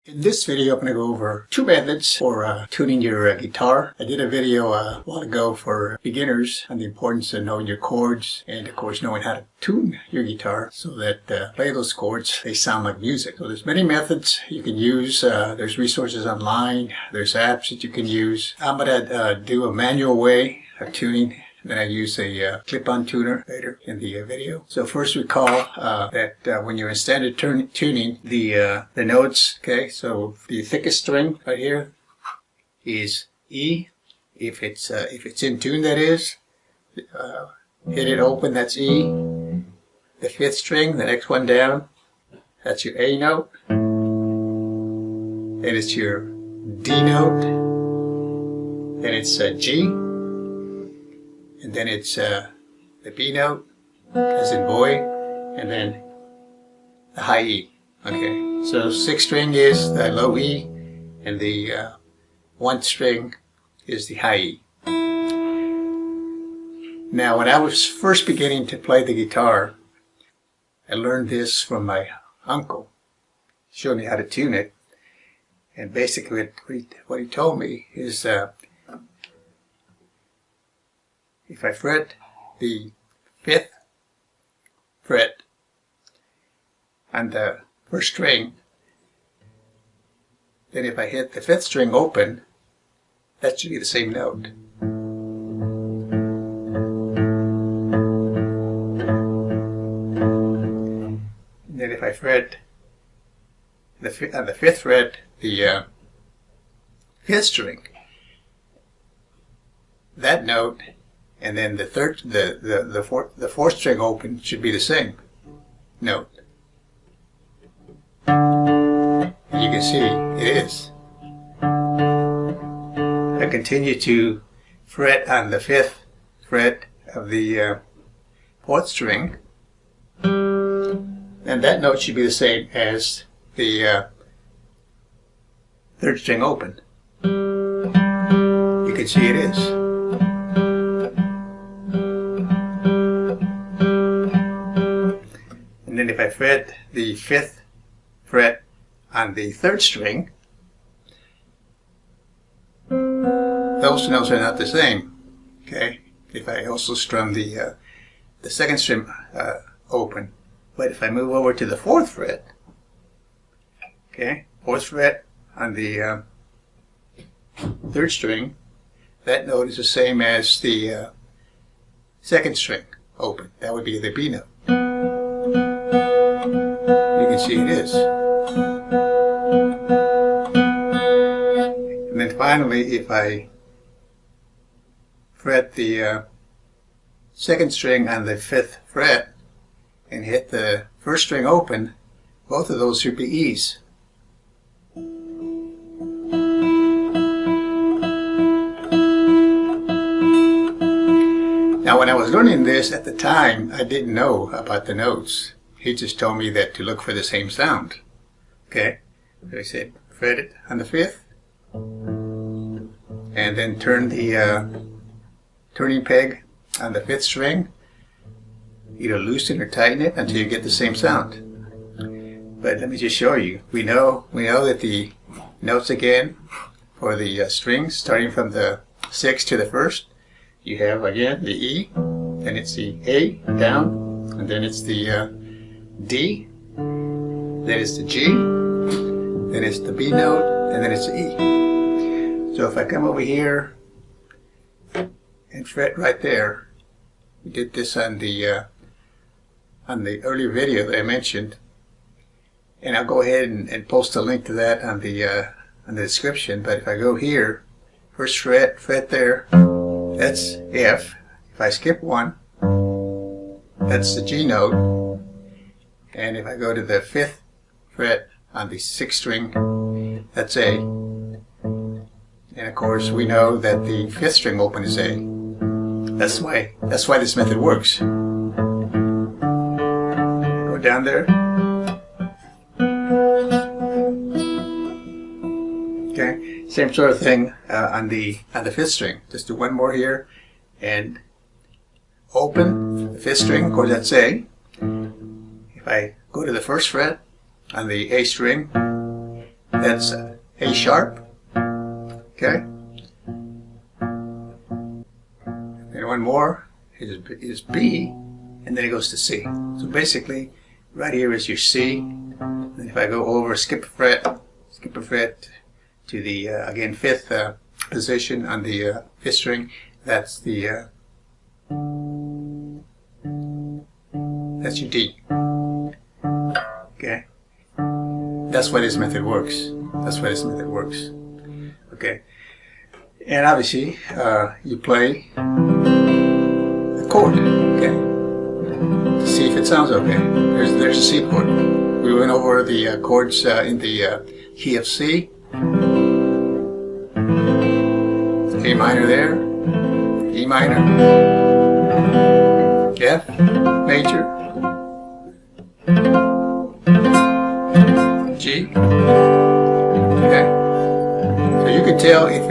In this video, I'm going to go over two methods for tuning your guitar. I did a video a while ago for beginners on the importance of knowing your chords and, of course, knowing how to tune your guitar so that play those chords, they sound like music. So there's many methods you can use. There's resources online. There's apps that you can use. I'm going to do a manual way of tuning. Then I use a clip-on tuner later in the video. So first recall that when you're in standard tuning, the notes, okay, so the thickest string right here is E. If it's in tune, that is. Hit it open, that's E. The fifth string, the next one down, that's your A note. Then it's your D note. Then it's G. And then it's the B note, as in boy, and then the high E. Okay, so sixth string is the low E, and the one string is the high E. Now, when I was first beginning to play the guitar, I learned this from my uncle. He showed me how to tune it, and basically what he told me is if I fret the fifth fret on the first string, then if I hit the fifth string open, that should be the same note. And then if I fret on the fifth fret the fifth string, that note, and then the fourth string open should be the same note. And you can see it is. I continue to fret on the fifth fret of the fourth string, and that note should be the same as the third string open. You can see it is. And then if I fret the fifth fret on the third string, those notes are not the same. Okay. If I also strum the second string open, but if I move over to the fourth fret, okay, fourth fret on the third string, that note is the same as the second string open. That would be the B note. You can see it is. And then finally, if I fret the second string on the fifth fret and hit the first string open, both of those should be E's. Now, when I was learning this at the time, I didn't know about the notes. He just told me that to look for the same sound. Okay, so he said fret it on the fifth, and then turn the turning peg on the fifth string. Either loosen or tighten it until you get the same sound. But let me just show you. We know that the notes again for the strings, starting from the sixth to the first, you have again the E, then it's the A down, and then it's the D, then it's the G, then it's the B note, and then it's the E. So if I come over here and fret right there, we did this on the earlier video that I mentioned, and I'll go ahead and post a link to that on the description. But if I go here, first fret there, that's F. If I skip one, that's the G note. And if I go to the fifth fret on the sixth string, that's A. And of course, we know that the fifth string open is A. That's why this method works. Go down there. Okay, same sort of thing on the fifth string. Just do one more here, and open the fifth string. Of course, that's A. If I go to the first fret on the A string, that's A sharp. Okay. And one more is B, and then it goes to C. So basically, right here is your C. And if I go over, skip a fret to the again fifth position on the fifth string, that's the that's your D. Okay. That's why this method works. That's why this method works. Okay. And obviously, you play the chord. Okay. To see if it sounds okay. There's a C chord. We went over the chords in the key of C. A minor there. E minor. F major. G. Okay. So you can tell if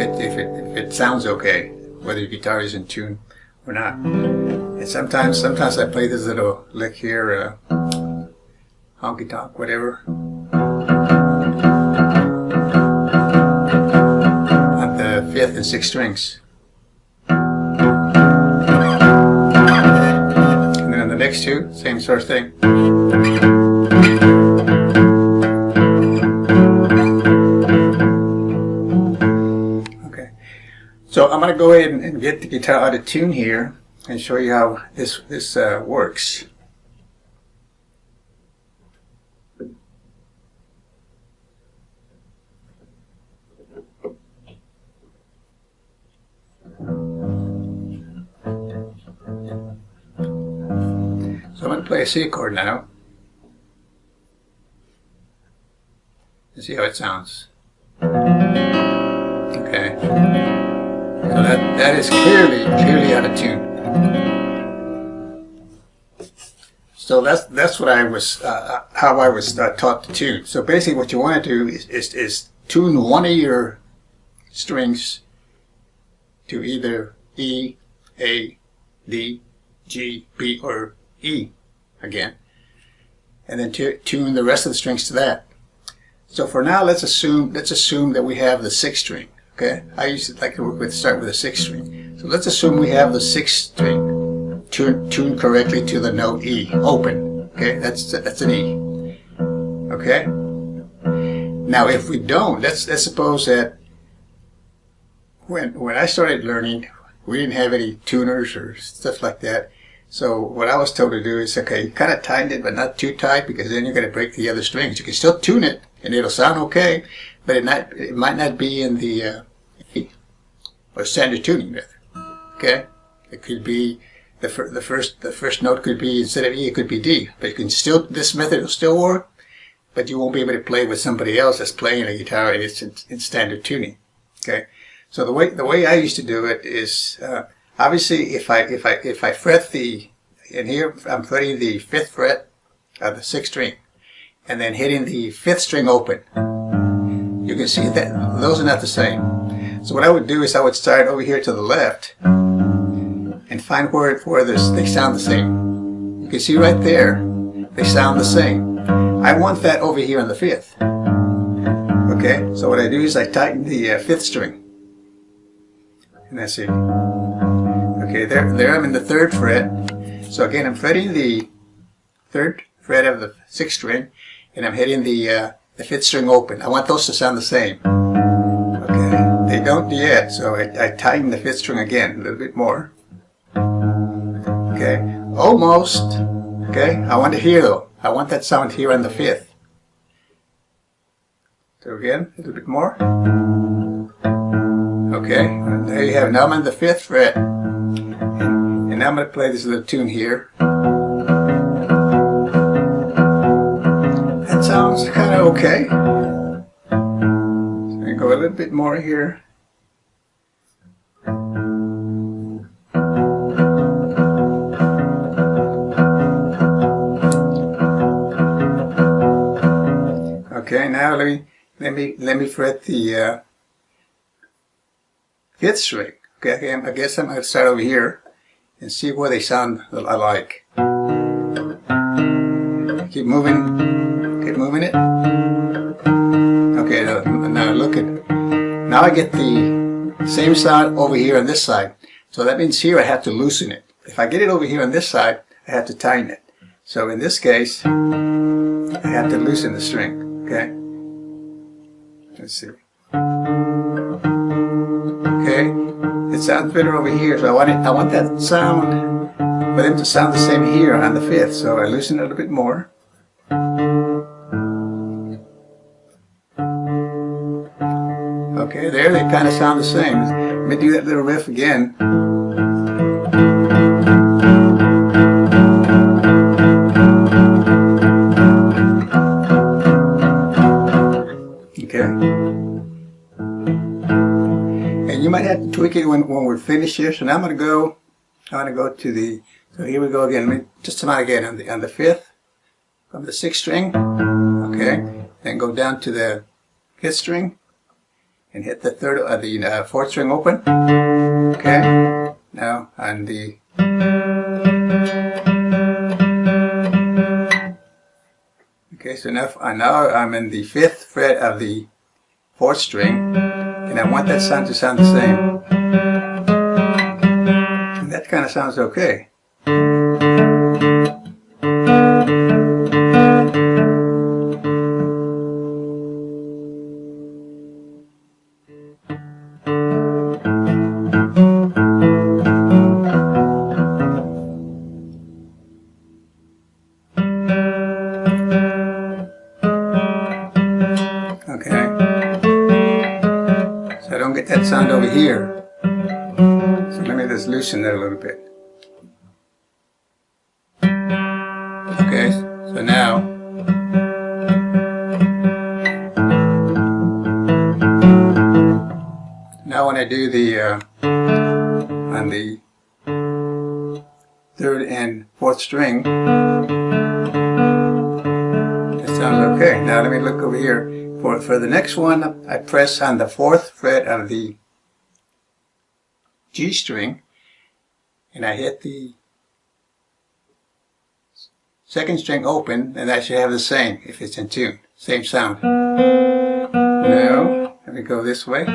it sounds okay, whether your guitar is in tune or not. And sometimes I play this little lick here, honky tonk, whatever, on the fifth and sixth strings. And then on the next two, same sort of thing. So I'm going to go ahead and get the guitar out of tune here and show you how this works. So I'm going to play a C chord now and see how it sounds. Okay. So that is clearly out of tune. So that's what I was how I was taught to tune. So basically, what you want to do is tune one of your strings to either E, A, D, G, B, or E again, and then tune the rest of the strings to that. So for now, let's assume that we have the sixth string. Okay, I used to like to start with a sixth string. So let's assume we have the sixth string tuned correctly to the note E, open. Okay, that's an E. Okay. Now, if we don't, let's suppose that when I started learning, we didn't have any tuners or stuff like that. So what I was told to do is, okay, you kind of tighten it, but not too tight, because then you're going to break the other strings. You can still tune it, and it'll sound okay, but it might not be in the E or standard tuning method. Okay, it could be the first note could be, instead of E, it could be D. But you can still, this method will still work, but you won't be able to play with somebody else that's playing a guitar and it's in standard tuning. Okay, so the way I used to do it is obviously if I fret the, and here I'm fretting the fifth fret of the sixth string, and then hitting the fifth string open. You can see that those are not the same. So what I would do is I would start over here to the left and find where they sound the same. You can see right there, they sound the same. I want that over here on the fifth. Okay, so what I do is I tighten the fifth string. And I see. Okay, there I'm in the third fret. So again, I'm fretting the third fret of the sixth string, and I'm hitting the fifth string open. I want those to sound the same. Okay, they don't yet, so I tighten the fifth string again a little bit more. Okay, almost. Okay, I want to hear though. I want that sound here on the fifth. So again, a little bit more. Okay, and there you have it. Now I'm on the fifth fret, and now I'm going to play this little tune here. That sounds kind of okay. So I'm going to go a little bit more here. Okay, now let me fret the fifth string. Okay, I guess I'm going to start over here and see where they sound alike. Keep moving it. Okay, now look at it. Now I get the same sound over here on this side. So that means here I have to loosen it. If I get it over here on this side, I have to tighten it. So in this case, I have to loosen the string. Okay? Let's see. Okay? It sounds better over here, so I want that sound for them to sound the same here on the 5th. So I loosen it a little bit more. Okay, there they kind of sound the same. Let me do that little riff again. Okay. And you might have to tweak it when we're finished here. So now I'm going to go to the, so here we go again. Let me just come out again on the 5th from the 6th string. Okay. Then go down to the 5th string. And hit the 4th string open. Okay. Now on the okay. So now I'm in the 5th fret of the 4th string, and I want that sound to sound the same. And that kind of sounds okay. That sound over here. So let me just loosen that a little bit. Okay, so now when I do the on the 3rd and 4th string, it sounds okay. Now let me look over here. For the next one, I press on the 4th fret of the G string, and I hit the 2nd string open, and that should have the same if it's in tune. Same sound. Now, let me go this way.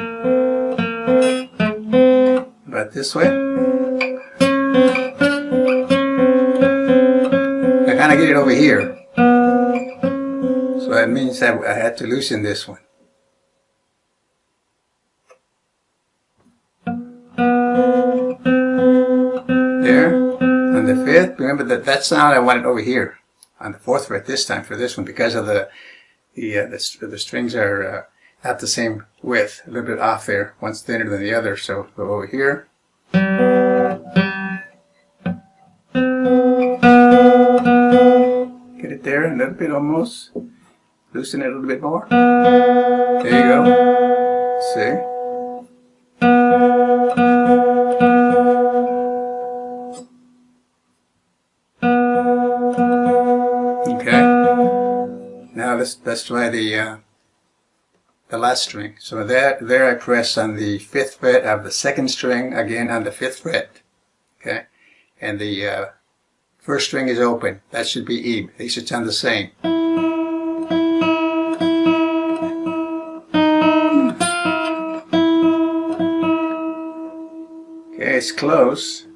But this way. I kind of get it over here. So that means that I had to loosen this one. There, on the 5th, remember that sound I wanted over here, on the 4th fret this time for this one, because of the strings are not the same width, a little bit off there, one's thinner than the other, so go over here. Get it there, a little bit almost. Loosen it a little bit more. There you go. See? Okay. Now let's try the last string. So there I press on the 5th fret of the 2nd string, again on the 5th fret. Okay. And the 1st string is open. That should be E. They should sound the same. Okay, it's close.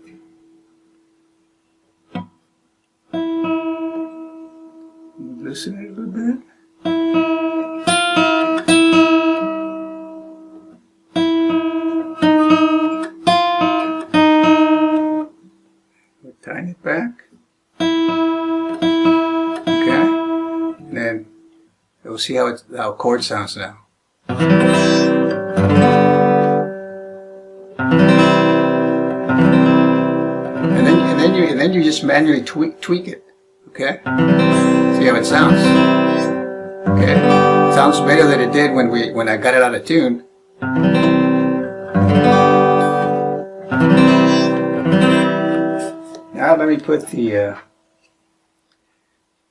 Loosen it a little bit. We'll tighten it back. Okay, and then we'll see how chord sounds now. And then you just manually tweak it. Okay? See how it sounds. Okay? It sounds better than it did when I got it out of tune. Now let me put the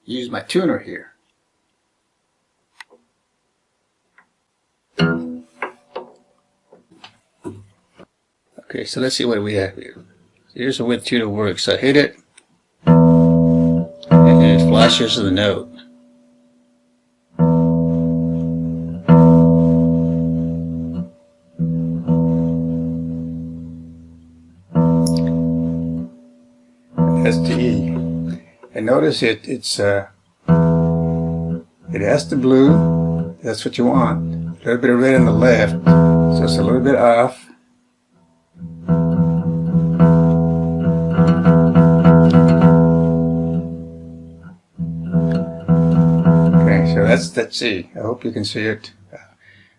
use my tuner here. Okay, so let's see what we have here. Here's the way the tuner works. I hit it, and it flashes the note. That's the E. And notice it has the blue. That's what you want. A little bit of red on the left, so it's a little bit off. Okay, so that's E. I hope you can see it.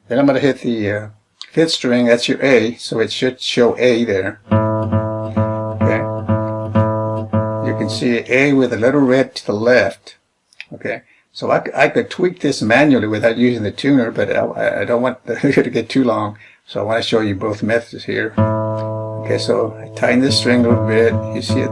Then I'm going to hit the fifth string. That's your A, so it should show A there. Okay, you can see A with a little red to the left. Okay. So I could tweak this manually without using the tuner, but I don't want the video to get too long, so I want to show you both methods here. Okay, so I tighten this string a little bit. You see it?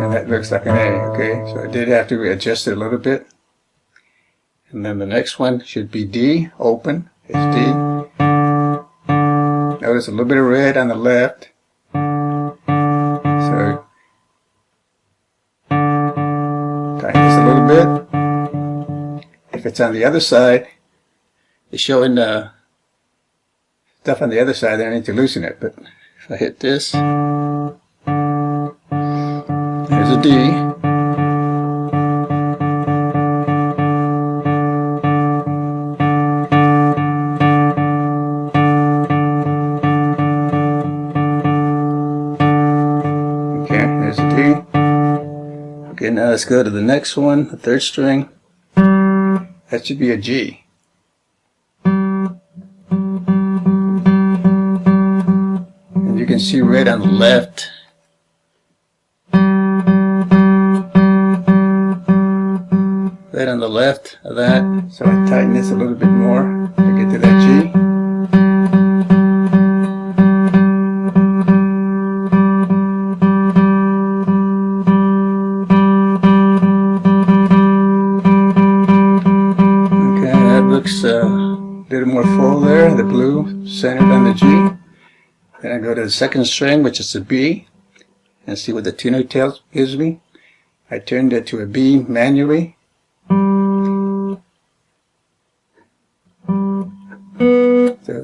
And that looks like an A, okay? So I did have to adjust it a little bit. And then the next one should be D, open. It's D. Notice a little bit of red on the left. So tighten this a little bit. If it's on the other side, it's showing stuff on the other side there. I need to loosen it. But if I hit this, there's a D. Okay, now let's go to the next one, the third string. That should be a G. And you can see red on the left. Red on the left of that. So I tighten this a little bit more to get to that G. Looks a little more full there, the blue centered on the G. Then I go to the second string, which is a B, and see what the tuner gives me. I turned it to a B manually. So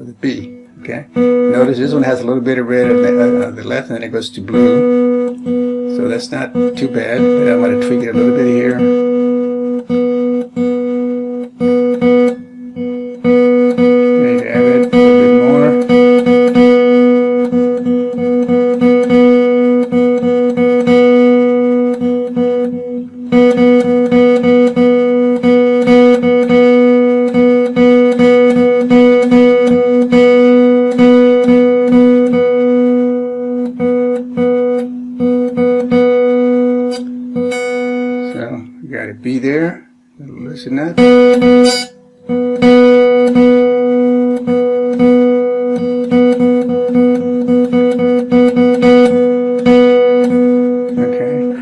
the B, okay. Notice this one has a little bit of red on the left, and then it goes to blue. So that's not too bad, but I'm going to tweak it a little bit here. Got a B there. Loosen that. Okay.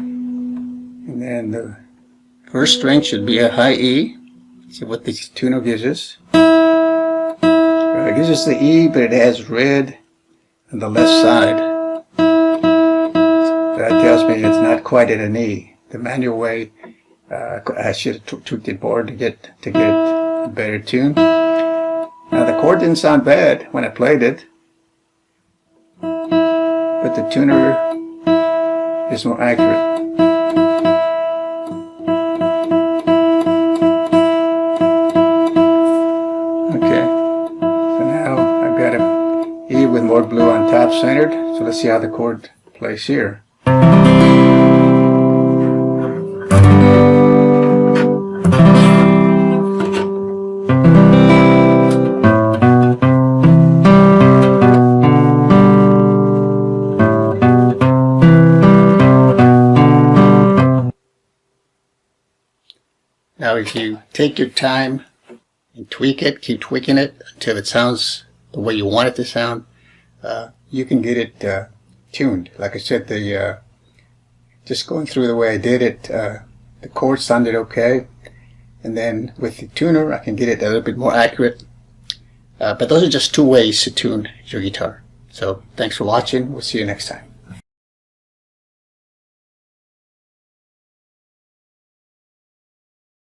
And then the first string should be a high E. See what the tuner gives us. It gives us the E, but it has red on the left side. So that tells me it's not quite at an E. The manual way, I should have tweaked it more to get a better tune. Now the chord didn't sound bad when I played it, but the tuner is more accurate. Okay, so now I've got an E with more blue on top centered, so let's see how the chord plays here. Now if you take your time and tweak it, keep tweaking it until it sounds the way you want it to sound, you can get it tuned. Like I said, just going through the way I did it, the chords sounded okay, and then with the tuner I can get it a little bit more accurate. But those are just two ways to tune your guitar. So thanks for watching. We'll see you next time.